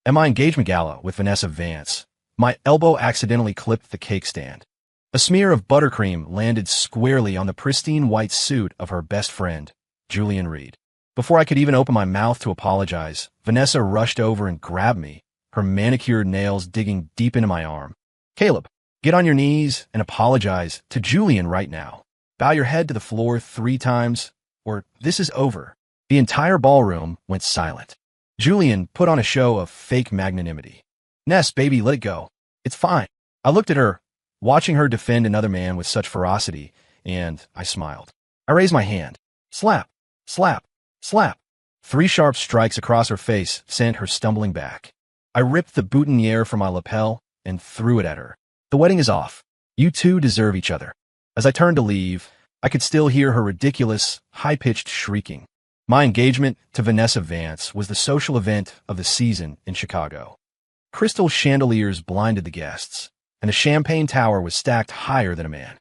At my engagement gala with Vanessa Vance, my elbow accidentally clipped the cake stand. A smear of buttercream landed squarely on the pristine white suit of her best friend, Julian Reed. Before I could even open my mouth to apologize, Vanessa rushed over and grabbed me, her manicured nails digging deep into my arm. Caleb, get on your knees and apologize to Julian right now. Bow your head to the floor 3 times, or this is over. The entire ballroom went silent. Julian put on a show of fake magnanimity. Ness, baby, let it go. It's fine. I looked at her, watching her defend another man with such ferocity, and I smiled. I raised my hand. Slap, slap, slap. 3 sharp strikes across her face sent her stumbling back. I ripped the boutonniere from my lapel and threw it at her. The wedding is off. You two deserve each other. As I turned to leave, I could still hear her ridiculous, high-pitched shrieking. My engagement to Vanessa Vance was the social event of the season in Chicago. Crystal chandeliers blinded the guests, and the champagne tower was stacked higher than a man.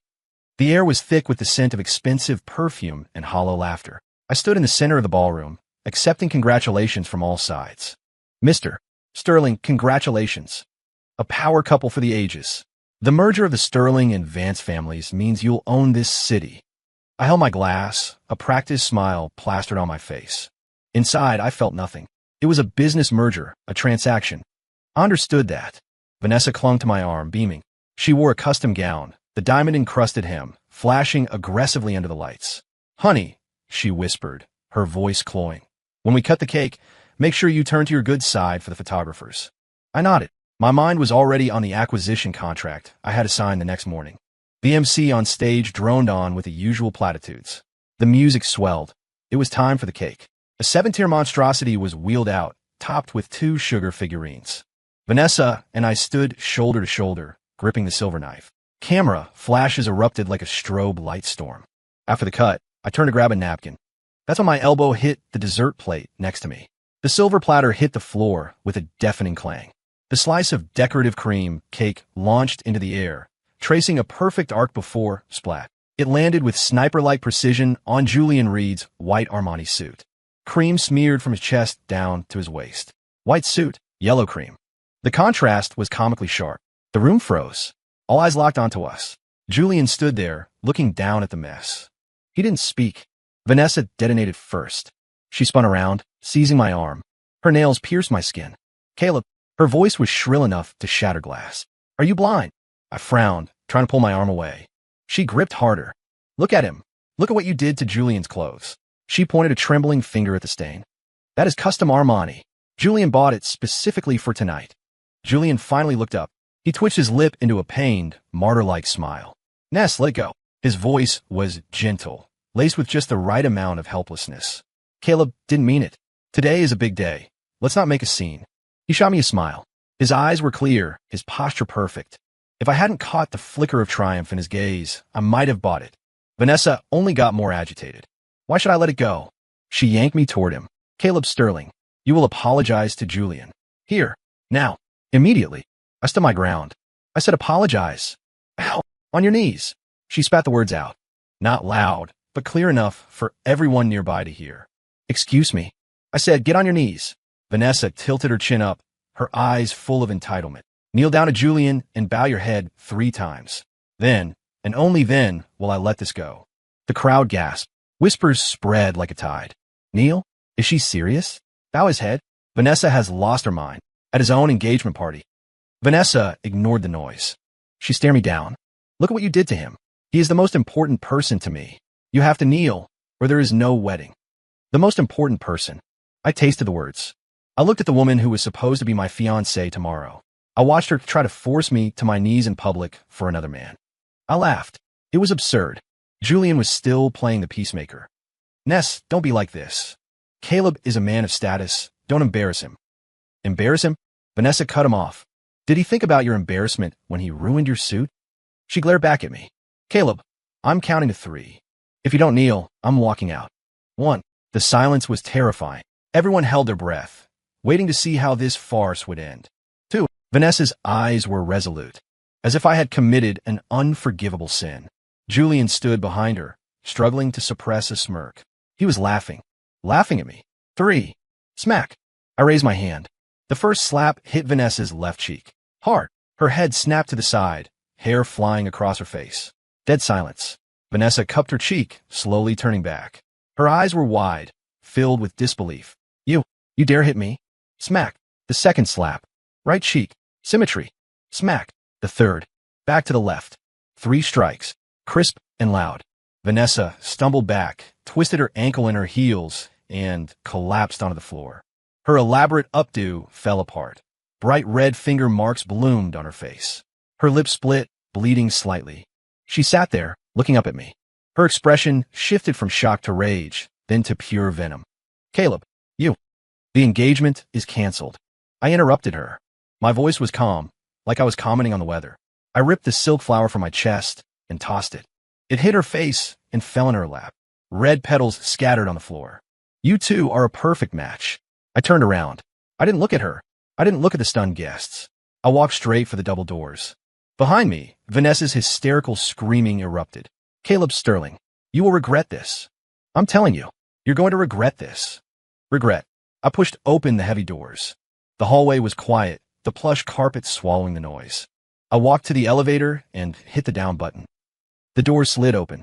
The air was thick with the scent of expensive perfume and hollow laughter. I stood in the center of the ballroom, accepting congratulations from all sides. Mr. Sterling, congratulations. A power couple for the ages. The merger of the Sterling and Vance families means you'll own this city. I held my glass, a practiced smile plastered on my face. Inside, I felt nothing. It was a business merger, a transaction. I understood that. Vanessa clung to my arm, beaming. She wore a custom gown, the diamond-encrusted hem, flashing aggressively under the lights. Honey, she whispered, her voice cloying. When we cut the cake, make sure you turn to your good side for the photographers. I nodded. My mind was already on the acquisition contract I had to sign the next morning. The MC on stage droned on with the usual platitudes. The music swelled. It was time for the cake. A 7-tier monstrosity was wheeled out, topped with 2 sugar figurines. Vanessa and I stood shoulder to shoulder, gripping the silver knife. Camera flashes erupted like a strobe light storm. After the cut, I turned to grab a napkin. That's when my elbow hit the dessert plate next to me. The silver platter hit the floor with a deafening clang. The slice of decorative cream cake launched into the air, tracing a perfect arc before splat. It landed with sniper-like precision on Julian Reed's white Armani suit. Cream smeared from his chest down to his waist. White suit, yellow cream. The contrast was comically sharp. The room froze. All eyes locked onto us. Julian stood there, looking down at the mess. He didn't speak. Vanessa detonated first. She spun around, seizing my arm. Her nails pierced my skin. Caleb, her voice was shrill enough to shatter glass. Are you blind? I frowned, trying to pull my arm away. She gripped harder. Look at him. Look at what you did to Julian's clothes. She pointed a trembling finger at the stain. That is custom Armani. Julian bought it specifically for tonight. Julian finally looked up. He twitched his lip into a pained, martyr-like smile. Ness, let it go. His voice was gentle, laced with just the right amount of helplessness. Caleb didn't mean it. Today is a big day. Let's not make a scene. He shot me a smile. His eyes were clear, his posture perfect. If I hadn't caught the flicker of triumph in his gaze, I might have bought it. Vanessa only got more agitated. Why should I let it go? She yanked me toward him. Caleb Sterling, you will apologize to Julian. Here, now, immediately. I stood my ground. I said apologize. Ow, on your knees. She spat the words out. Not loud, but clear enough for everyone nearby to hear. Excuse me. I said, get on your knees. Vanessa tilted her chin up, her eyes full of entitlement. Kneel down to Julian and bow your head 3 times. Then, and only then, will I let this go. The crowd gasped. Whispers spread like a tide. Kneel? Is she serious? Bow his head? Vanessa has lost her mind. At his own engagement party. Vanessa ignored the noise. She stared me down. Look at what you did to him. He is the most important person to me. You have to kneel, or there is no wedding. The most important person. I tasted the words. I looked at the woman who was supposed to be my fiancée tomorrow. I watched her try to force me to my knees in public for another man. I laughed. It was absurd. Julian was still playing the peacemaker. Ness, don't be like this. Caleb is a man of status. Don't embarrass him. Embarrass him? Vanessa cut him off. Did he think about your embarrassment when he ruined your suit? She glared back at me. Caleb, I'm counting to 3. If you don't kneel, I'm walking out. 1. The silence was terrifying. Everyone held their breath, waiting to see how this farce would end. 2. Vanessa's eyes were resolute, as if I had committed an unforgivable sin. Julian stood behind her, struggling to suppress a smirk. He was laughing at me. 3. Smack. I raised my hand. The first slap hit Vanessa's left cheek. Hard. Her head snapped to the side, hair flying across her face. Dead silence. Vanessa cupped her cheek, slowly turning back. Her eyes were wide, filled with disbelief. You dare hit me? Smack. The second slap. Right cheek. Symmetry. Smack. The third. Back to the left. 3 strikes. Crisp and loud. Vanessa stumbled back, twisted her ankle in her heels, and collapsed onto the floor. Her elaborate updo fell apart. Bright red finger marks bloomed on her face. Her lips split, bleeding slightly. She sat there, looking up at me. Her expression shifted from shock to rage, then to pure venom. Caleb, the engagement is canceled. I interrupted her. My voice was calm, like I was commenting on the weather. I ripped the silk flower from my chest and tossed it. It hit her face and fell in her lap. Red petals scattered on the floor. You two are a perfect match. I turned around. I didn't look at her. I didn't look at the stunned guests. I walked straight for the double doors. Behind me, Vanessa's hysterical screaming erupted. Caleb Sterling, you will regret this. I'm telling you, you're going to regret this. Regret. I pushed open the heavy doors. The hallway was quiet, the plush carpet swallowing the noise. I walked to the elevator and hit the down button. The door slid open.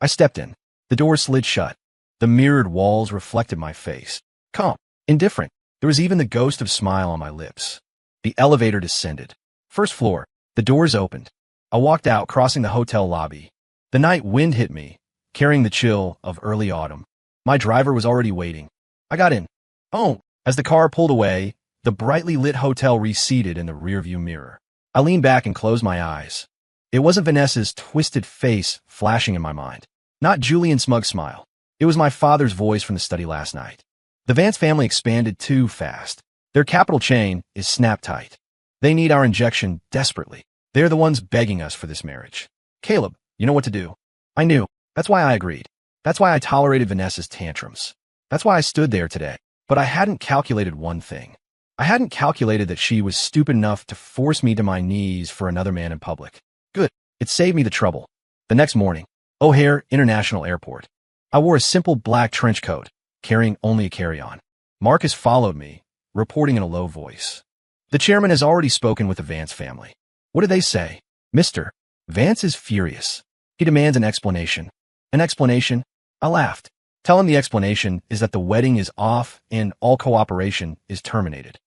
I stepped in. The door slid shut. The mirrored walls reflected my face. Calm, indifferent. There was even the ghost of smile on my lips. The elevator descended. First floor. The doors opened. I walked out, crossing the hotel lobby. The night wind hit me, carrying the chill of early autumn. My driver was already waiting. I got in. Oh, as the car pulled away, the brightly lit hotel receded in the rearview mirror. I leaned back and closed my eyes. It wasn't Vanessa's twisted face flashing in my mind. Not Julian's smug smile. It was my father's voice from the study last night. The Vance family expanded too fast. Their capital chain is snap tight. They need our injection desperately. They're the ones begging us for this marriage. Caleb, you know what to do. I knew. That's why I agreed. That's why I tolerated Vanessa's tantrums. That's why I stood there today. But I hadn't calculated one thing. I hadn't calculated that she was stupid enough to force me to my knees for another man in public. Good. It saved me the trouble. The next morning, O'Hare International Airport. I wore a simple black trench coat, carrying only a carry-on. Marcus followed me, reporting in a low voice. The chairman has already spoken with the Vance family. What did they say? Mr. Vance is furious. He demands an explanation. An explanation? I laughed. Tell him the explanation is that the wedding is off and all cooperation is terminated.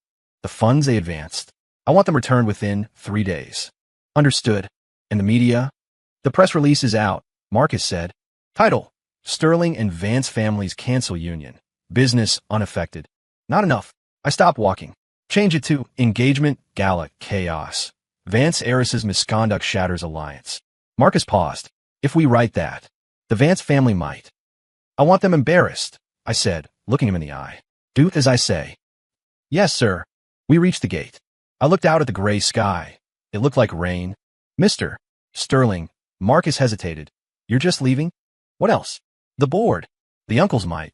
The funds they advanced. I want them returned within 3 days. Understood. And the media? The press release is out, Marcus said. Title: Sterling and Vance families cancel union. Business unaffected. Not enough. I stopped walking. Change it to engagement, gala, chaos. Vance heiress's misconduct shatters alliance. Marcus paused. If we write that, the Vance family might. I want them embarrassed, I said, looking him in the eye. Do as I say. Yes, sir. We reached the gate. I looked out at the gray sky. It looked like rain. Mr. Sterling, Marcus hesitated. You're just leaving? What else? The board. The uncles might.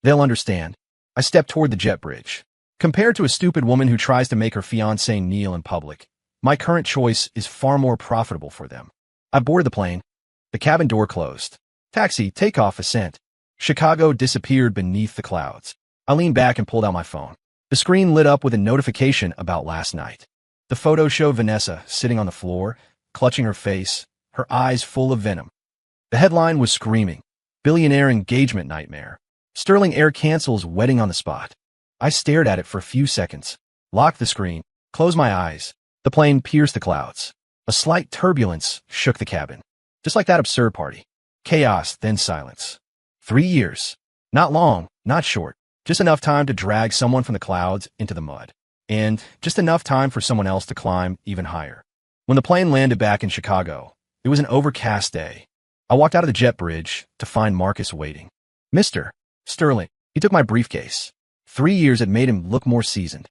They'll understand. I stepped toward the jet bridge. Compared to a stupid woman who tries to make her fiancé kneel in public, my current choice is far more profitable for them. I boarded the plane. The cabin door closed. Taxi, takeoff, ascent. Chicago disappeared beneath the clouds. I leaned back and pulled out my phone. The screen lit up with a notification about last night. The photo showed Vanessa sitting on the floor, clutching her face, her eyes full of venom. The headline was screaming, "Billionaire engagement nightmare. Sterling Air cancels wedding on the spot." I stared at it for a few seconds, locked the screen, closed my eyes. The plane pierced the clouds. A slight turbulence shook the cabin. Just like that absurd party. Chaos, then silence. 3 years. Not long, not short. Just enough time to drag someone from the clouds into the mud. And just enough time for someone else to climb even higher. When the plane landed back in Chicago, it was an overcast day. I walked out of the jet bridge to find Marcus waiting. Mr. Sterling. He took my briefcase. 3 years had made him look more seasoned.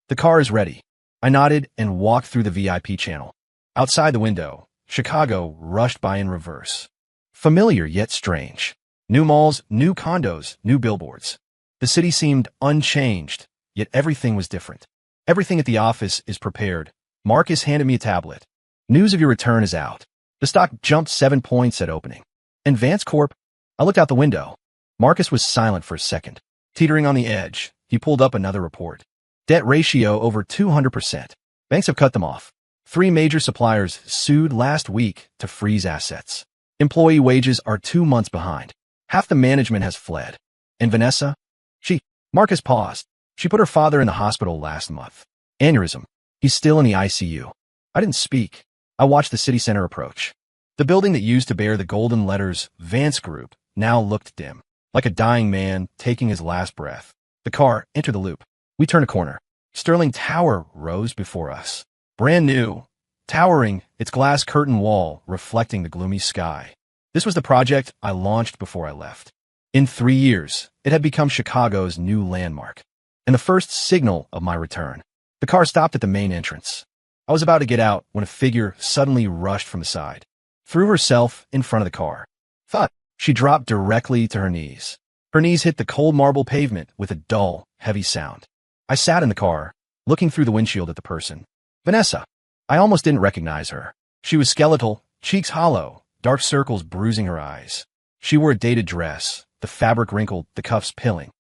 The car is ready. I nodded and walked through the VIP channel. Outside the window, Chicago rushed by in reverse. Familiar yet strange. New malls, new condos, new billboards. The city seemed unchanged, yet everything was different. Everything at the office is prepared. Marcus handed me a tablet. News of your return is out. The stock jumped 7 points at opening. And Vance Corp? I looked out the window. Marcus was silent for a second. Teetering on the edge, he pulled up another report. Debt ratio over 200%. Banks have cut them off. 3 major suppliers sued last week to freeze assets. Employee wages are 2 months behind. Half the management has fled. And Vanessa? Marcus paused. She put her father in the hospital last month. Aneurysm. He's still in the ICU. I didn't speak. I watched the city center approach. The building that used to bear the golden letters Vance Group now looked dim, like a dying man taking his last breath. The car entered the loop. We turned a corner. Sterling Tower rose before us. Brand new, towering, its glass curtain wall reflecting the gloomy sky. This was the project I launched before I left. In 3 years, it had become Chicago's new landmark, and the first signal of my return. The car stopped at the main entrance. I was about to get out when a figure suddenly rushed from the side, threw herself in front of the car. Thud! She dropped directly to her knees. Her knees hit the cold marble pavement with a dull, heavy sound. I sat in the car, looking through the windshield at the person. Vanessa. I almost didn't recognize her. She was skeletal, cheeks hollow, dark circles bruising her eyes. She wore a dated dress, the fabric wrinkled, the cuffs pilling.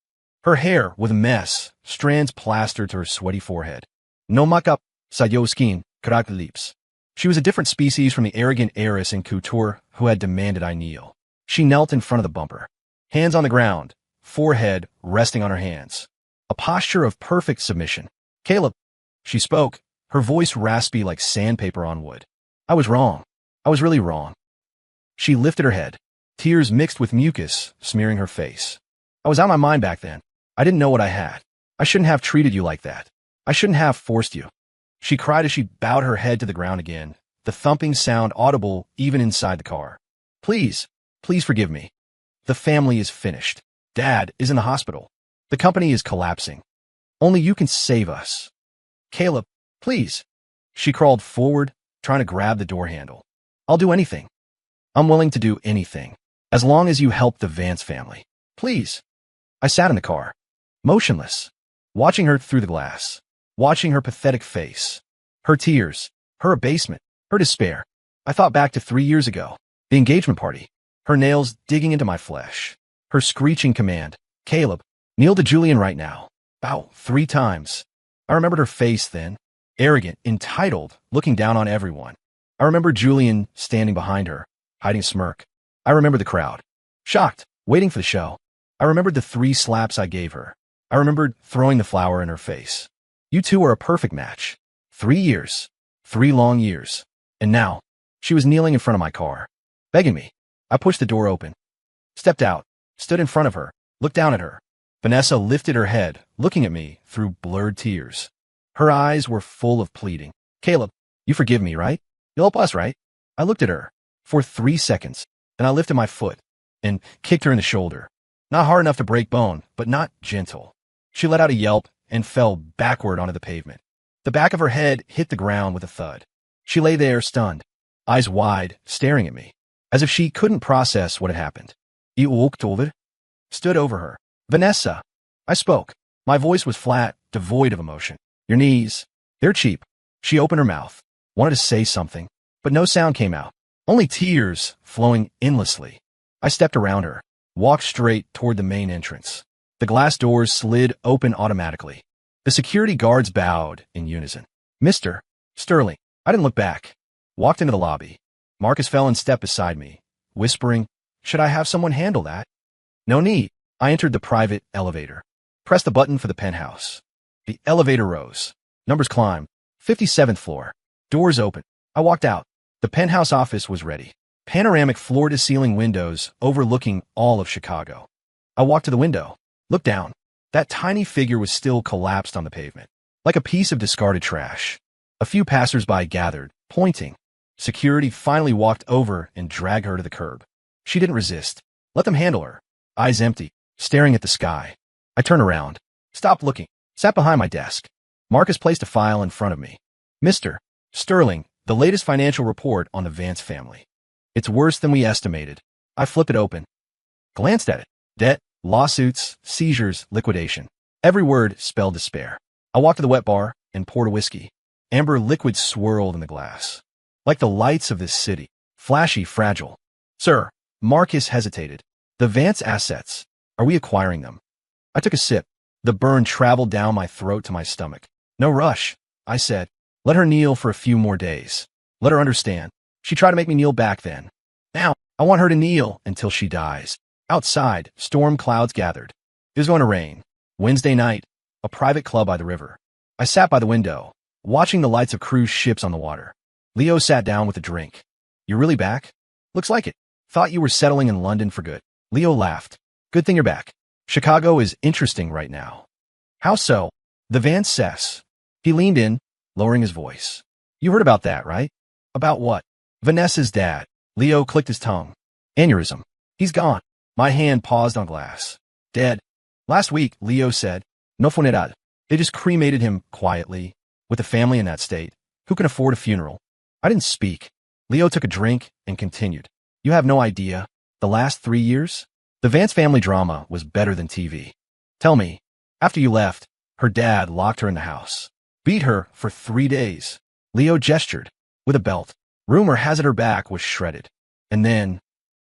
Her hair was a mess, strands plastered to her sweaty forehead. No makeup, sayo skin, karak lips. She was a different species from the arrogant heiress in couture who had demanded I kneel. She knelt in front of the bumper, hands on the ground, forehead resting on her hands. A posture of perfect submission. Caleb. She spoke, her voice raspy like sandpaper on wood. I was wrong. I was really wrong. She lifted her head. Tears mixed with mucus, smearing her face. I was out of my mind back then. I didn't know what I had. I shouldn't have treated you like that. I shouldn't have forced you. She cried as she bowed her head to the ground again, the thumping sound audible even inside the car. Please forgive me. The family is finished. Dad is in the hospital. The company is collapsing. Only you can save us. Caleb, please. She crawled forward, trying to grab the door handle. I'll do anything. I'm willing to do anything. As long as you help the Vance family. Please. I sat in the car, motionless, watching her through the glass, watching her pathetic face, her tears, her abasement, her despair. I thought back to 3 years ago, the engagement party, her nails digging into my flesh, her screeching command, Caleb, kneel to Julian right now. About 3 times. I remembered her face then, arrogant, entitled, looking down on everyone. I remembered Julian standing behind her, hiding a smirk. I remembered the crowd, shocked, waiting for the show. I remembered the 3 slaps I gave her. I remembered throwing the flower in her face. You two are a perfect match. 3 years. 3 long years. And now, she was kneeling in front of my car, begging me. I pushed the door open, stepped out, stood in front of her, looked down at her. Vanessa lifted her head, looking at me through blurred tears. Her eyes were full of pleading. Caleb, you forgive me, right? You'll help us, right? I looked at her for 3 seconds. Then I lifted my foot and kicked her in the shoulder. Not hard enough to break bone, but not gentle. She let out a yelp and fell backward onto the pavement. The back of her head hit the ground with a thud. She lay there stunned, eyes wide, staring at me, as if she couldn't process what had happened. I walked over, stood over her. Vanessa. I spoke. My voice was flat, devoid of emotion. Your knees. They're cheap. She opened her mouth, wanted to say something, but no sound came out. Only tears flowing endlessly. I stepped around her, walked straight toward the main entrance. The glass doors slid open automatically. The security guards bowed in unison. Mr. Sterling. I didn't look back. Walked into the lobby. Marcus fell in step beside me, whispering, should I have someone handle that? No need. I entered the private elevator. Pressed the button for the penthouse. The elevator rose. Numbers climbed. 57th floor. Doors open. I walked out. The penthouse office was ready. Panoramic floor-to-ceiling windows overlooking all of Chicago. I walked to the window, looked down. That tiny figure was still collapsed on the pavement, like a piece of discarded trash. A few passers-by gathered, pointing. Security finally walked over and dragged her to the curb. She didn't resist. Let them handle her. Eyes empty, staring at the sky. I turned around, stopped looking, sat behind my desk. Marcus placed a file in front of me. Mr. Sterling, the latest financial report on the Vance family. It's worse than we estimated. I flipped it open, glanced at it. Debt, lawsuits, seizures, liquidation. Every word spelled despair. I walked to the wet bar and poured a whiskey. Amber liquid swirled in the glass. Like the lights of this city. Flashy, fragile. Sir, Marcus hesitated. The Vance assets. Are we acquiring them? I took a sip, The burn traveled down my throat to my stomach. No rush, I said. Let her kneel for a few more days. Let her understand. She tried to make me kneel back then. Now, I want her to kneel until she dies. Outside, storm clouds gathered. It was going to rain. Wednesday night, a private club by the river. I sat by the window, watching the lights of cruise ships on the water. Leo sat down with a drink. You really back? Looks like it. Thought you were settling in London for good. Leo laughed. Good thing you're back. Chicago is interesting right now. How so? The Van Cess. He leaned in, lowering his voice. You heard about that, right? About what? Vanessa's dad. Leo clicked his tongue. Aneurysm. He's gone. My hand paused on glass. Dead. Last week, Leo said. No funeral. They just cremated him quietly. With a family in that state, who can afford a funeral? I didn't speak. Leo took a drink and continued. You have no idea. The last 3 years? The Vance family drama was better than TV. Tell me, after you left, her dad locked her in the house. Beat her for 3 days. Leo gestured. With a belt. Rumor has it her back was shredded. And then,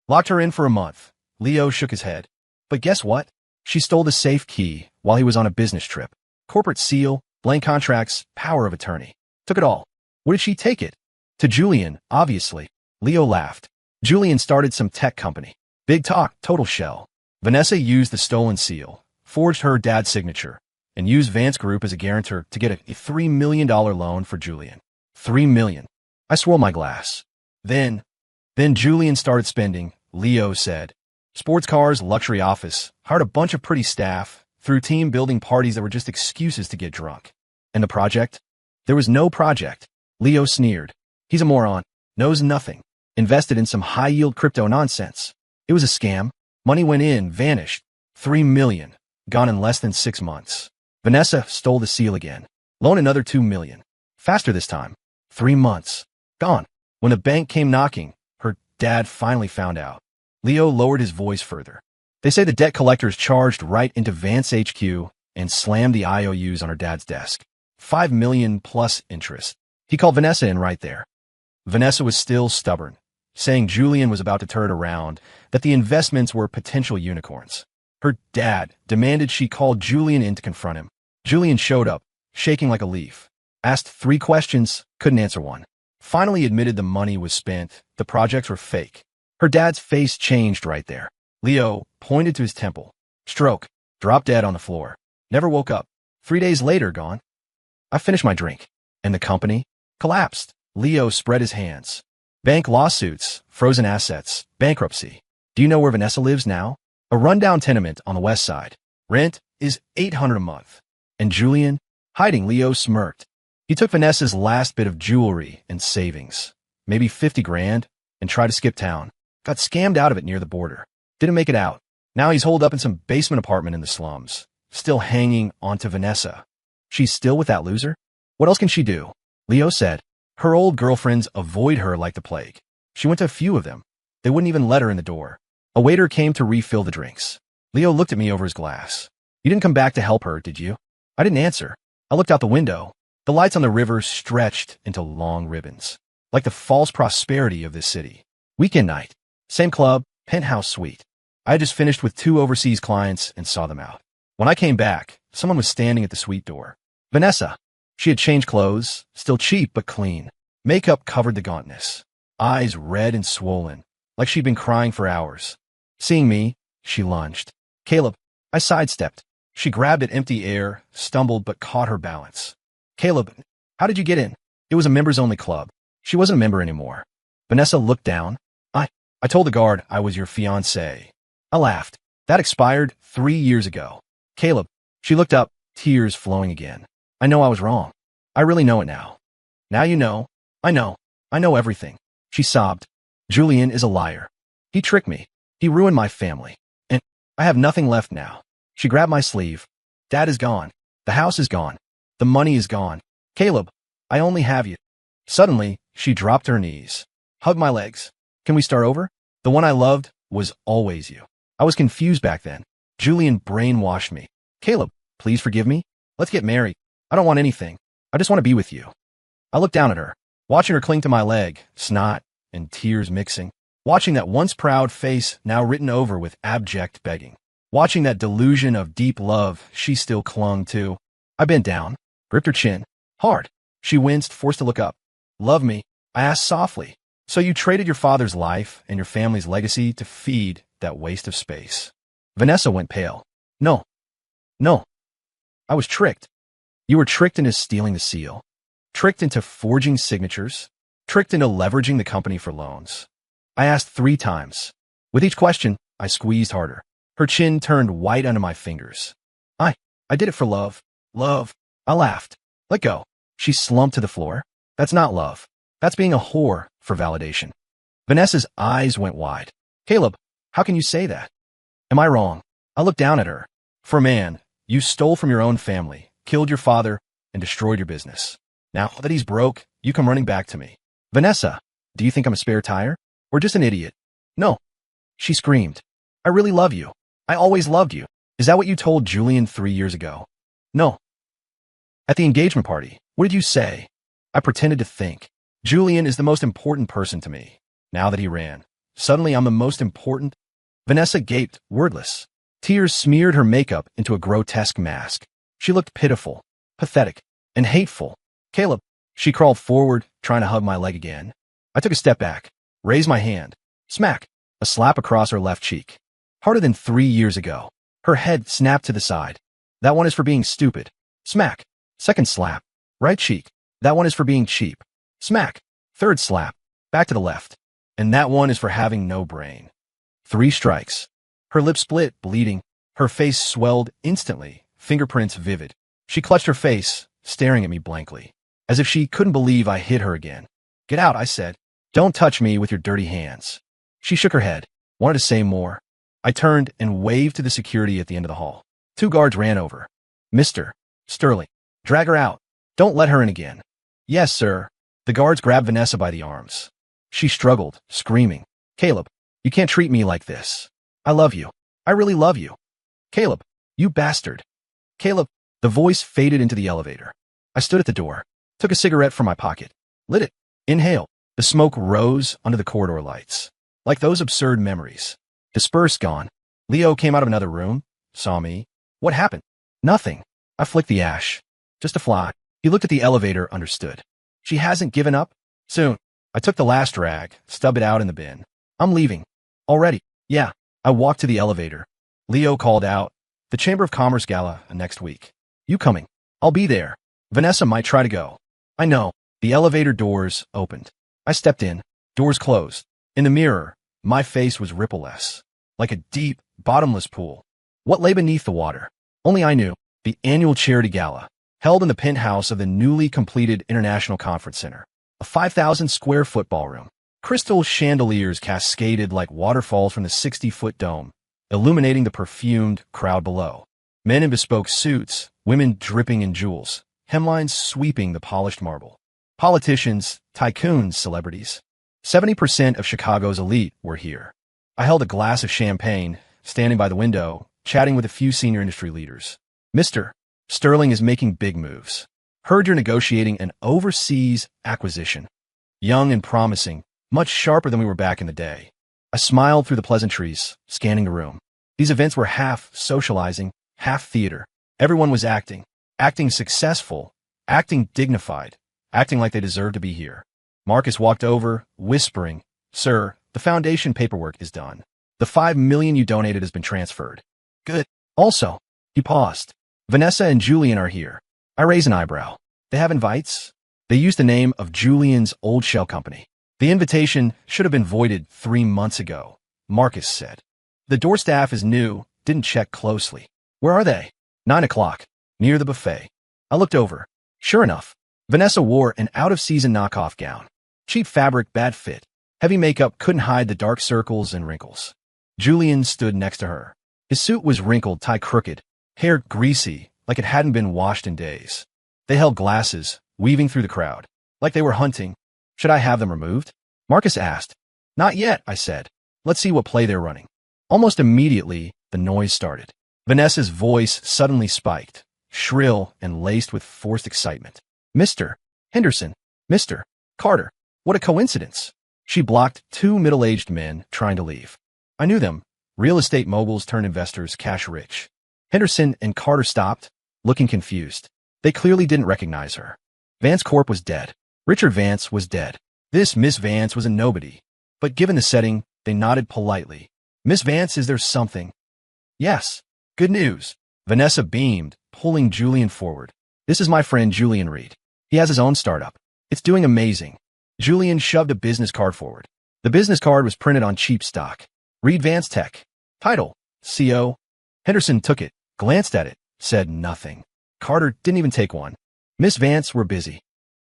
locked her in for a month. Leo shook his head. But guess what? She stole the safe key while he was on a business trip. Corporate seal, blank contracts, power of attorney. Took it all. Where did she take it? To Julian, obviously. Leo laughed. Julian started some tech company. Big talk, total shell. Vanessa used the stolen seal, forged her dad's signature, and used Vance Group as a guarantor to get a $3 million loan for Julian. $3 million. I swirled my glass. Then Julian started spending, Leo said. Sports cars, luxury office, hired a bunch of pretty staff, threw team building parties that were just excuses to get drunk. And the project? There was no project. Leo sneered. He's a moron. Knows nothing. Invested in some high-yield crypto nonsense. It was a scam. Money went in, vanished. $3 million. Gone in less than 6 months. Vanessa stole the seal again. Loan another $2 million. Faster this time. 3 months. Gone. When the bank came knocking, her dad finally found out. Leo lowered his voice further. They say the debt collectors charged right into Vance HQ and slammed the IOUs on her dad's desk. $5 million plus interest. He called Vanessa in right there. Vanessa was still stubborn, saying Julian was about to turn it around, that the investments were potential unicorns. Her dad demanded she call Julian in to confront him. Julian showed up, shaking like a leaf. Asked 3 questions, couldn't answer one. Finally admitted the money was spent, the projects were fake. Her dad's face changed right there. Leo pointed to his temple. Stroke. Dropped dead on the floor. Never woke up. 3 days later, gone. I finished my drink. And the company? Collapsed. Leo spread his hands. Bank lawsuits, frozen assets, bankruptcy. Do you know where Vanessa lives now? A rundown tenement on the west side. Rent is $800 a month. And Julian? Hiding. Leo smirked. He took Vanessa's last bit of jewelry and savings, maybe 50 grand, and tried to skip town. Got scammed out of it near the border. Didn't make it out. Now he's holed up in some basement apartment in the slums, still hanging onto Vanessa. She's still with that loser? What else can she do? Leo said. Her old girlfriends avoid her like the plague. She went to a few of them. They wouldn't even let her in the door. A waiter came to refill the drinks. Leo looked at me over his glass. You didn't come back to help her, did you? I didn't answer. I looked out the window. The lights on the river stretched into long ribbons, like the false prosperity of this city. Weekend night. Same club, penthouse suite. I had just finished with 2 overseas clients and saw them out. When I came back, someone was standing at the suite door. Vanessa. She had changed clothes, still cheap but clean. Makeup covered the gauntness. Eyes red and swollen, like she'd been crying for hours. Seeing me, she lunged. Caleb. I sidestepped. She grabbed at empty air, stumbled but caught her balance. Caleb, how did you get in? It was a members-only club. She wasn't a member anymore. Vanessa looked down. I told the guard I was your fiancé. I laughed. That expired 3 years ago. Caleb. She looked up, tears flowing again. I know I was wrong. I really know it now. Now you know. I know. I know everything. She sobbed. Julian is a liar. He tricked me. He ruined my family. And I have nothing left now. She grabbed my sleeve. Dad is gone. The house is gone. The money is gone. Caleb, I only have you. Suddenly, she dropped her knees. Hugged my legs. Can we start over? The one I loved was always you. I was confused back then. Julian brainwashed me. Caleb, please forgive me. Let's get married. I don't want anything. I just want to be with you. I looked down at her, watching her cling to my leg, snot and tears mixing, watching that once proud face now written over with abject begging. Watching that delusion of deep love she still clung to. I bent down, gripped her chin. Hard. She winced, forced to look up. Love me? I asked softly. So you traded your father's life and your family's legacy to feed that waste of space. Vanessa went pale. No. No. I was tricked. You were tricked into stealing the seal. Tricked into forging signatures. Tricked into leveraging the company for loans. I asked 3 times. With each question, I squeezed harder. Her chin turned white under my fingers. I did it for love. Love. I laughed. Let go. She slumped to the floor. That's not love. That's being a whore for validation. Vanessa's eyes went wide. Caleb, how can you say that? Am I wrong? I looked down at her. For a man, you stole from your own family, killed your father, and destroyed your business. Now that he's broke, you come running back to me. Vanessa, do you think I'm a spare tire? Or just an idiot? No. She screamed. I really love you. I always loved you. Is that what you told Julian 3 years ago? No. At the engagement party, what did you say? I pretended to think. Julian is the most important person to me. Now that he ran, suddenly I'm the most important. Vanessa gaped, wordless. Tears smeared her makeup into a grotesque mask. She looked pitiful, pathetic, and hateful. Caleb, she crawled forward, trying to hug my leg again. I took a step back, raised my hand. Smack! A slap across her left cheek. Harder than 3 years ago. Her head snapped to the side. That one is for being stupid. Smack! Second slap. Right cheek. That one is for being cheap. Smack! Third slap. Back to the left. And that one is for having no brain. 3 strikes. Her lips split, bleeding. Her face swelled instantly, fingerprints vivid. She clutched her face, staring at me blankly, as if she couldn't believe I hit her again. Get out, I said. Don't touch me with your dirty hands. She shook her head, wanted to say more. I turned and waved to the security at the end of the hall. 2 guards ran over. Mr. Sterling, drag her out. Don't let her in again. Yes, sir. The guards grabbed Vanessa by the arms. She struggled, screaming. Caleb, you can't treat me like this. I love you. I really love you. Caleb, you bastard. Caleb, the voice faded into the elevator. I stood at the door, took a cigarette from my pocket, lit it, inhaled. The smoke rose under the corridor lights, like those absurd memories. Dispersed, gone. Leo came out of another room, saw me. What happened? Nothing. I flicked the ash. Just a fly. He looked at the elevator, understood. She hasn't given up? Soon. I took the last rag, stubbed it out in the bin. I'm leaving. Already. Yeah. I walked to the elevator. Leo called out. The Chamber of Commerce Gala next week. You coming? I'll be there. Vanessa might try to go. I know. The elevator doors opened. I stepped in. Doors closed. In the mirror, my face was rippleless, like a deep, bottomless pool. What lay beneath the water? Only I knew. The annual charity gala, held in the penthouse of the newly completed International Conference Center, a 5,000-square-foot ballroom. Crystal chandeliers cascaded like waterfalls from the 60-foot dome, illuminating the perfumed crowd below. Men in bespoke suits, women dripping in jewels, hemlines sweeping the polished marble. Politicians, tycoons, celebrities. 70% of Chicago's elite were here. I held a glass of champagne, standing by the window, chatting with a few senior industry leaders. Mr. Sterling is making big moves. Heard you're negotiating an overseas acquisition. Young and promising, much sharper than we were back in the day. I smiled through the pleasantries, scanning the room. These events were half socializing, half theater. Everyone was acting successful, acting dignified, acting like they deserved to be here. Marcus walked over, whispering, Sir, the foundation paperwork is done. The $5 million you donated has been transferred. Good. Also, he paused. Vanessa and Julian are here. I raise an eyebrow. They have invites? They used the name of Julian's old shell company. The invitation should have been voided 3 months ago, Marcus said. The door staff is new, didn't check closely. Where are they? 9 o'clock, near the buffet. I looked over. Sure enough, Vanessa wore an out-of-season knockoff gown. Cheap fabric, bad fit. Heavy makeup couldn't hide the dark circles and wrinkles. Julian stood next to her. His suit was wrinkled, tie crooked, hair greasy, like it hadn't been washed in days. They held glasses, weaving through the crowd, like they were hunting. Should I have them removed? Marcus asked. Not yet, I said. Let's see what play they're running. Almost immediately, the noise started. Vanessa's voice suddenly spiked, shrill and laced with forced excitement. Mr. Henderson, Mr. Carter, what a coincidence. She blocked 2 middle-aged men trying to leave. I knew them, Real estate moguls turned investors cash rich. Henderson and Carter stopped, looking confused. They clearly didn't recognize her. Vance Corp was dead. Richard Vance was dead. This Miss Vance was a nobody. But given the setting, they nodded politely. Miss Vance, is there something? Yes. Good news. Vanessa beamed, pulling Julian forward. This is my friend Julian Reed. He has his own startup. It's doing amazing. Julian shoved a business card forward. The business card was printed on cheap stock. Reed Vance Tech. Title, CO. Henderson took it, glanced at it, said nothing. Carter didn't even take one. Miss Vance, we're busy.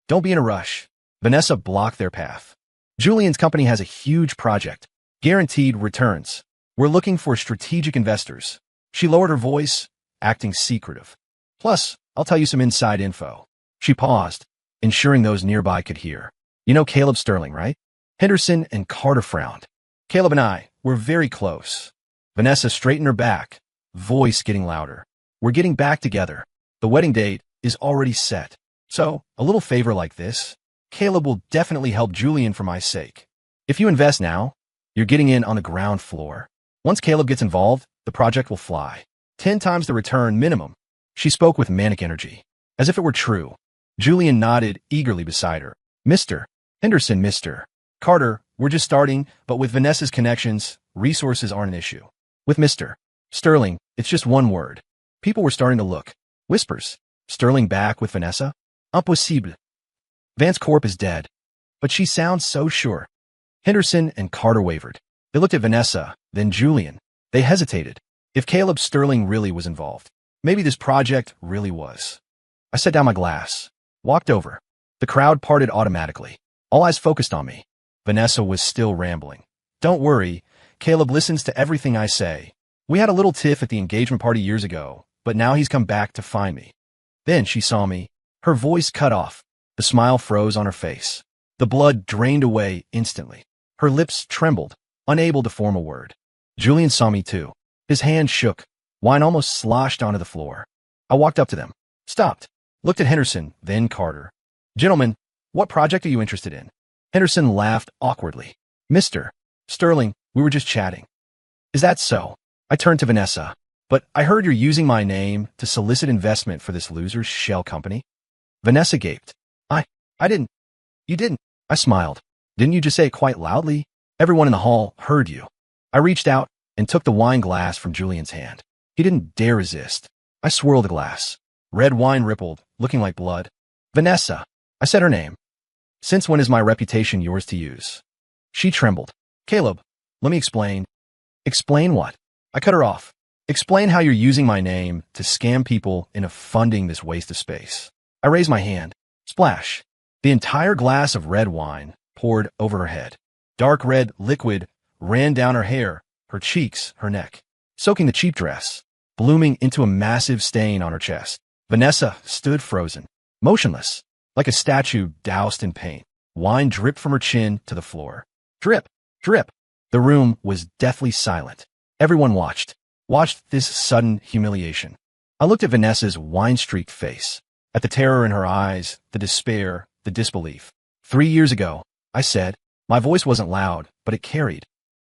Don't be in a rush. Vanessa blocked their path. Julian's company has a huge project. Guaranteed returns. We're looking for strategic investors. She lowered her voice, acting secretive. Plus, I'll tell you some inside info. She paused, ensuring those nearby could hear. You know Caleb Sterling, right? Henderson and Carter frowned. Caleb and I, we're very close. Vanessa straightened her back, voice getting louder. We're getting back together. The wedding date is already set. So, a little favor like this, Caleb will definitely help Julian for my sake. If you invest now, you're getting in on the ground floor. Once Caleb gets involved, the project will fly. 10 times the return minimum. She spoke with manic energy, as if it were true. Julian nodded eagerly beside her. Mr. Henderson, Mr. Carter, we're just starting, but with Vanessa's connections, resources aren't an issue. With Mr. Sterling, it's just one word. People were starting to look. Whispers. Sterling back with Vanessa? Impossible. Vance Corp is dead. But she sounds so sure. Henderson and Carter wavered. They looked at Vanessa, then Julian. They hesitated. If Caleb Sterling really was involved, maybe this project really was. I set down my glass, walked over. The crowd parted automatically. All eyes focused on me. Vanessa was still rambling. Don't worry, Caleb listens to everything I say. We had a little tiff at the engagement party years ago, but now he's come back to find me. Then she saw me. Her voice cut off. The smile froze on her face. The blood drained away instantly. Her lips trembled, unable to form a word. Julian saw me too. His hand shook. Wine almost sloshed onto the floor. I walked up to them, stopped, looked at Henderson, then Carter. Gentlemen, what project are you interested in? Henderson laughed awkwardly. Mr. Sterling, we were just chatting. Is that so? I turned to Vanessa. But I heard you're using my name to solicit investment for this loser's shell company. Vanessa gaped. I didn't. You didn't. I smiled. Didn't you just say it quite loudly? Everyone in the hall heard you. I reached out and took the wine glass from Julian's hand. He didn't dare resist. I swirled the glass. Red wine rippled, looking like blood. Vanessa. I said her name. Since when is my reputation yours to use? She trembled. Caleb, let me explain. Explain what? I cut her off. Explain how you're using my name to scam people into funding this waste of space. I raised my hand. Splash. The entire glass of red wine poured over her head. Dark red liquid ran down her hair, her cheeks, her neck, soaking the cheap dress, blooming into a massive stain on her chest. Vanessa stood frozen, motionless, like a statue doused in paint. Wine dripped from her chin to the floor. Drip, drip. The room was deathly silent. Everyone watched this sudden humiliation. I looked at Vanessa's wine-streaked face, at the terror in her eyes, the despair, the disbelief. 3 years ago, I said, my voice wasn't loud, but it carried.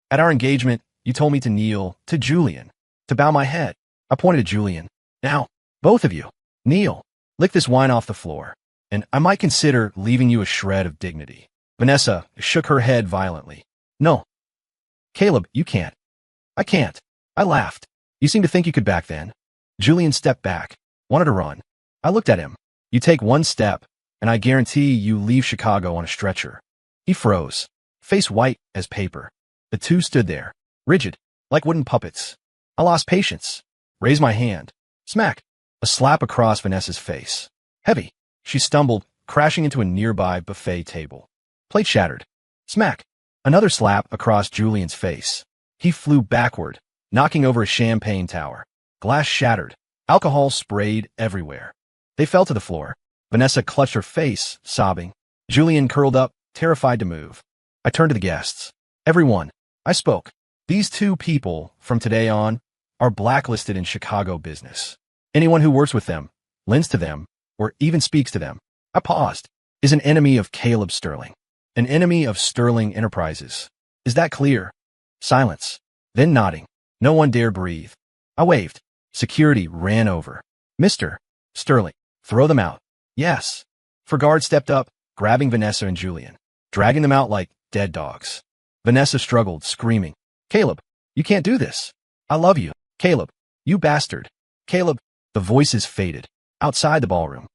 At our engagement, you told me to kneel, to Julian, to bow my head. I pointed to Julian. Now, both of you, kneel, lick this wine off the floor, and I might consider leaving you a shred of dignity. Vanessa shook her head violently. No. Caleb, you can't. I can't. I laughed. You seemed to think you could back then. Julian stepped back, wanted to run. I looked at him. You take one step, and I guarantee you leave Chicago on a stretcher. He froze, face white as paper. The two stood there, rigid, like wooden puppets. I lost patience. Raised my hand. Smack. A slap across Vanessa's face. Heavy. She stumbled, crashing into a nearby buffet table. Plate shattered. Smack. Another slap across Julian's face. He flew backward, knocking over a champagne tower. Glass shattered. Alcohol sprayed everywhere. They fell to the floor. Vanessa clutched her face, sobbing. Julian curled up, terrified to move. I turned to the guests. Everyone. I spoke. These two people, from today on, are blacklisted in Chicago business. Anyone who works with them, lends to them, or even speaks to them, I paused, is an enemy of Caleb Sterling. An enemy of Sterling Enterprises. Is that clear? Silence. Then nodding. No one dared breathe. I waved. Security ran over. Mr. Sterling, throw them out. Yes. For guard stepped up, grabbing Vanessa and Julian, dragging them out like dead dogs. Vanessa struggled, screaming, Caleb, you can't do this. I love you. Caleb, you bastard. Caleb, the voices faded. Outside the ballroom.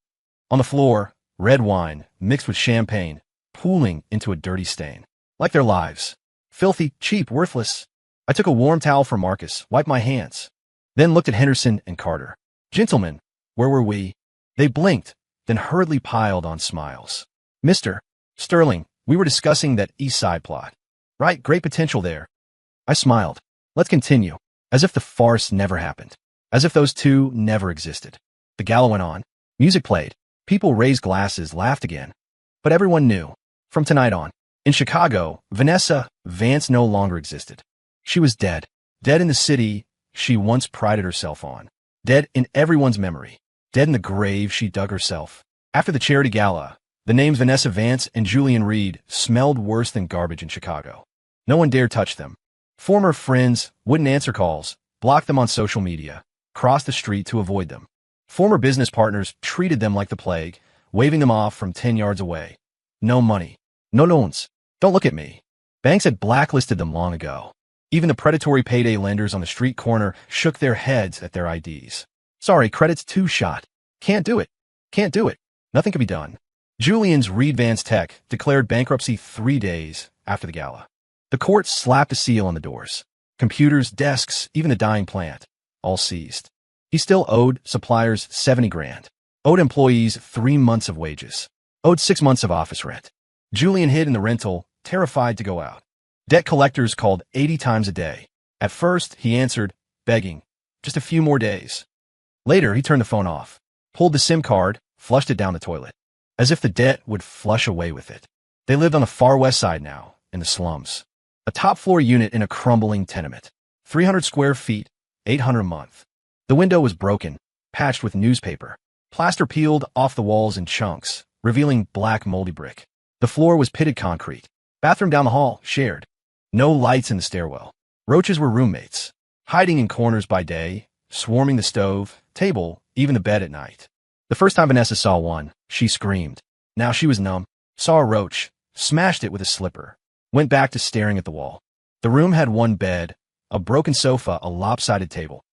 On the floor, red wine, mixed with champagne, pooling into a dirty stain. Like their lives. Filthy, cheap, worthless. I took a warm towel from Marcus, wiped my hands, then looked at Henderson and Carter. Gentlemen, where were we? They blinked, then hurriedly piled on smiles. Mr. Sterling, we were discussing that East Side plot. Right, great potential there. I smiled. Let's continue. As if the farce never happened. As if those two never existed. The gala went on. Music played. People raised glasses, laughed again. But everyone knew. From tonight on. In Chicago, Vanessa Vance no longer existed. She was dead. Dead in the city she once prided herself on. Dead in everyone's memory. Dead in the grave she dug herself. After the charity gala, the names Vanessa Vance and Julian Reed smelled worse than garbage in Chicago. No one dared touch them. Former friends wouldn't answer calls, blocked them on social media, crossed the street to avoid them. Former business partners treated them like the plague, waving them off from 10 yards away. No money. No loans. Don't look at me. Banks had blacklisted them long ago. Even the predatory payday lenders on the street corner shook their heads at their IDs. Sorry, credit's too shot. Can't do it. Can't do it. Nothing can be done. Julian's Reed Vance Tech declared bankruptcy 3 days after the gala. The court slapped a seal on the doors. Computers, desks, even the dying plant, all seized. He still owed suppliers 70 grand. Owed employees 3 months of wages. Owed 6 months of office rent. Julian hid in the rental, terrified to go out. Debt collectors called 80 times a day. At first, he answered, begging, just a few more days. Later, he turned the phone off, pulled the SIM card, flushed it down the toilet, as if the debt would flush away with it. They lived on the far west side now, in the slums. A top-floor unit in a crumbling tenement. 300 square feet, $800 a month. The window was broken, patched with newspaper. Plaster peeled off the walls in chunks, revealing black moldy brick. The floor was pitted concrete. Bathroom down the hall, shared. No lights in the stairwell. Roaches were roommates, hiding in corners by day, swarming the stove, table, even the bed at night. The first time Vanessa saw one, she screamed. Now she was numb, saw a roach, smashed it with a slipper, went back to staring at the wall. The room had one bed, a broken sofa, a lopsided table.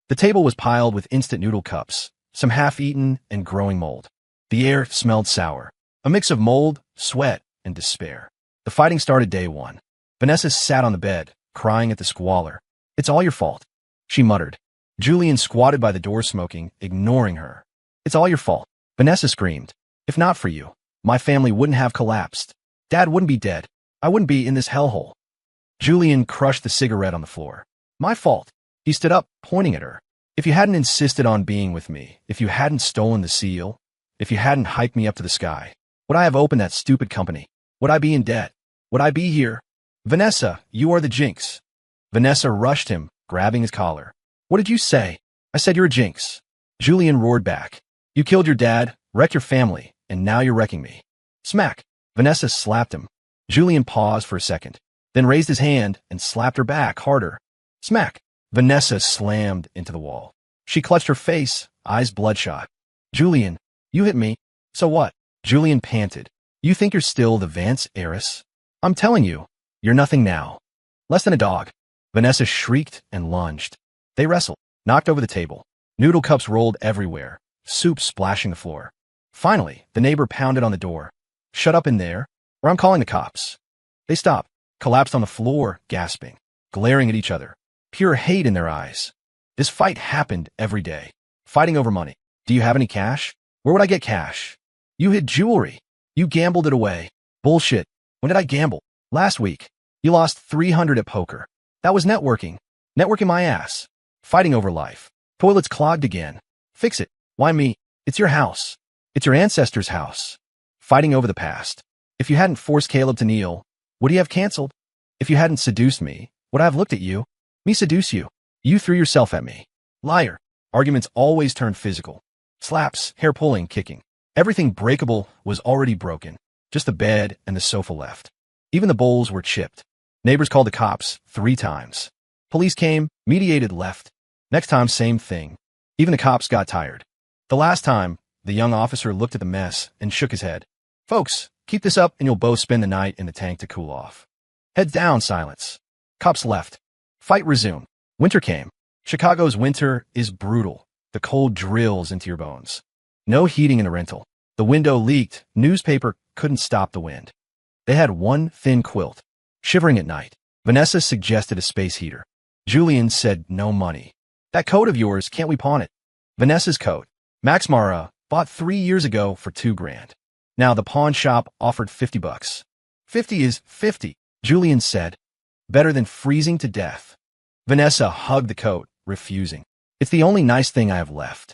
The table was piled with instant noodle cups, some half-eaten and growing mold. The air smelled sour, a mix of mold, sweat, and despair. The fighting started day one. Vanessa sat on the bed, crying at the squalor. It's all your fault, she muttered. Julian squatted by the door smoking, ignoring her. It's all your fault, Vanessa screamed. If not for you, my family wouldn't have collapsed. Dad wouldn't be dead. I wouldn't be in this hellhole. Julian crushed the cigarette on the floor. My fault. He stood up, pointing at her. If you hadn't insisted on being with me, if you hadn't stolen the seal, if you hadn't hiked me up to the sky, would I have opened that stupid company? Would I be in debt? Would I be here? Vanessa, you are the jinx. Vanessa rushed him, grabbing his collar. What did you say? I said you're a jinx. Julian roared back. You killed your dad, wrecked your family, and now you're wrecking me. Smack. Vanessa slapped him. Julian paused for a second, then raised his hand and slapped her back harder. Smack. Vanessa slammed into the wall. She clutched her face, eyes bloodshot. Julian, you hit me. So what? Julian panted. You think you're still the Vance heiress? I'm telling you, you're nothing now. Less than a dog. Vanessa shrieked and lunged. They wrestled, knocked over the table. Noodle cups rolled everywhere, soup splashing the floor. Finally, the neighbor pounded on the door. Shut up in there, or I'm calling the cops. They stopped, collapsed on the floor, gasping, glaring at each other. Pure hate in their eyes. This fight happened every day. Fighting over money. Do you have any cash? Where would I get cash? You hid jewelry. You gambled it away. Bullshit. When did I gamble? Last week. You lost 300 at poker. That was networking. Networking my ass. Fighting over life. Toilets clogged again. Fix it. Why me? It's your house. It's your ancestors' house. Fighting over the past. If you hadn't forced Caleb to kneel, would he have canceled? If you hadn't seduced me, would I have looked at you? Me seduce you. You threw yourself at me. Liar. Arguments always turn physical. Slaps, hair pulling, kicking. Everything breakable was already broken. Just the bed and the sofa left. Even the bowls were chipped. Neighbors called the cops 3 times. Police came, mediated, left. Next time, same thing. Even the cops got tired. The last time, the young officer looked at the mess and shook his head. Folks, keep this up and you'll both spend the night in the tank to cool off. Heads down, silence. Cops left. Fight resumed. Winter came. Chicago's winter is brutal. The cold drills into your bones. No heating in the rental. The window leaked. Newspaper couldn't stop the wind. They had one thin quilt. Shivering at night. Vanessa suggested a space heater. Julian said no money. That coat of yours, can't we pawn it? Vanessa's coat. Max Mara bought 3 years ago for $2,000. Now the pawn shop offered $50. 50 is 50, Julian said. Better than freezing to death. Vanessa hugged the coat, refusing. It's the only nice thing I have left.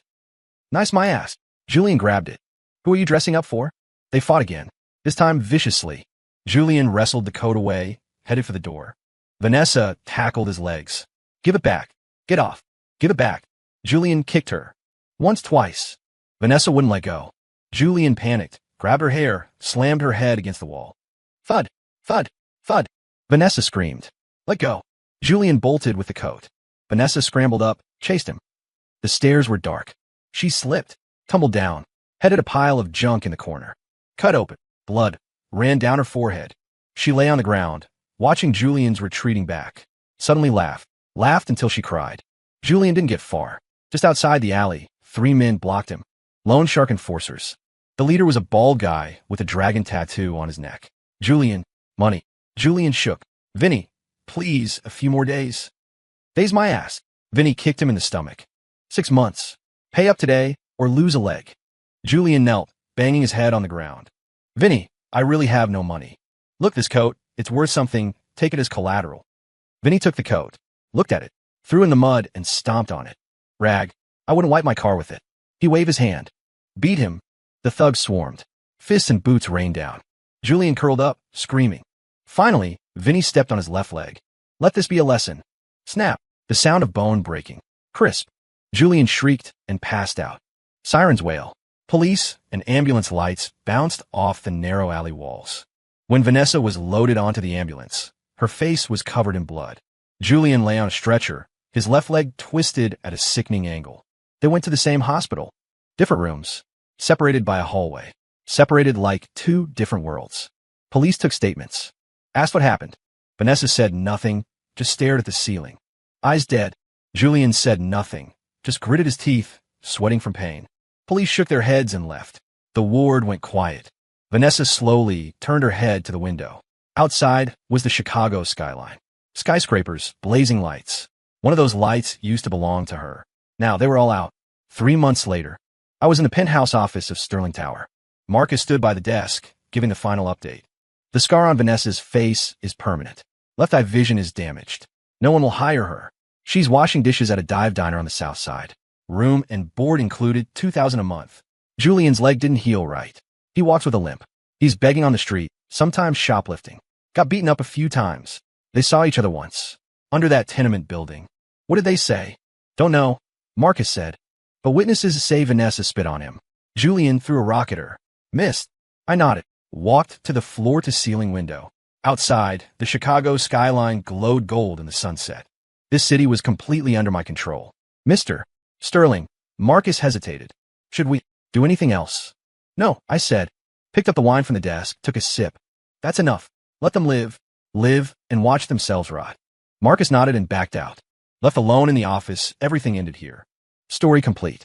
Nice my ass. Julian grabbed it. Who are you dressing up for? They fought again, this time viciously. Julian wrestled the coat away, headed for the door. Vanessa tackled his legs. Give it back. Get off. Give it back. Julian kicked her. Once, twice. Vanessa wouldn't let go. Julian panicked, grabbed her hair, slammed her head against the wall. Thud, thud, thud. Vanessa screamed. Let go. Julian bolted with the coat. Vanessa scrambled up, chased him. The stairs were dark. She slipped, tumbled down, headed a pile of junk in the corner. Cut open. Blood ran down her forehead. She lay on the ground, watching Julian's retreating back. Suddenly laughed until she cried. Julian didn't get far. Just outside the alley, 3 men blocked him. Loan shark enforcers. The leader was a bald guy with a dragon tattoo on his neck. Julian, money. Julian shook. Vinny, please, a few more days. Days my ass. Vinny kicked him in the stomach. 6 months. Pay up today or lose a leg. Julian knelt, banging his head on the ground. Vinny, I really have no money. Look, this coat, it's worth something, take it as collateral. Vinny took the coat, looked at it, threw in the mud and stomped on it. Rag, I wouldn't wipe my car with it. He waved his hand. Beat him. The thugs swarmed. Fists and boots rained down. Julian curled up, screaming. Finally, Vinny stepped on his left leg. Let this be a lesson. Snap. The sound of bone breaking. Crisp. Julian shrieked and passed out. Sirens wail. Police and ambulance lights bounced off the narrow alley walls. When Vanessa was loaded onto the ambulance, her face was covered in blood. Julian lay on a stretcher, his left leg twisted at a sickening angle. They went to the same hospital. Different rooms, separated by a hallway. Separated like 2 different worlds. Police took statements. Asked what happened. Vanessa said nothing, just stared at the ceiling. Eyes dead. Julian said nothing, just gritted his teeth, sweating from pain. Police shook their heads and left. The ward went quiet. Vanessa slowly turned her head to the window. Outside was the Chicago skyline. Skyscrapers, blazing lights. One of those lights used to belong to her. Now they were all out. 3 months later, I was in the penthouse office of Sterling Tower. Marcus stood by the desk, giving the final update. The scar on Vanessa's face is permanent. Left eye vision is damaged. No one will hire her. She's washing dishes at a dive diner on the south side. Room and board included, $2,000 a month. Julian's leg didn't heal right. He walks with a limp. He's begging on the street, sometimes shoplifting. Got beaten up a few times. They saw each other once. Under that tenement building. What did they say? Don't know, Marcus said. But witnesses say Vanessa spit on him. Julian threw a rock at her. Missed. I nodded. Walked to the floor-to-ceiling window. Outside, the Chicago skyline glowed gold in the sunset. This city was completely under my control. Mr. Sterling, Marcus hesitated. Should we do anything else? No, I said. Picked up the wine from the desk, took a sip. That's enough. Let them live, and watch themselves rot. Marcus nodded and backed out. Left alone in the office, everything ended here. Story complete.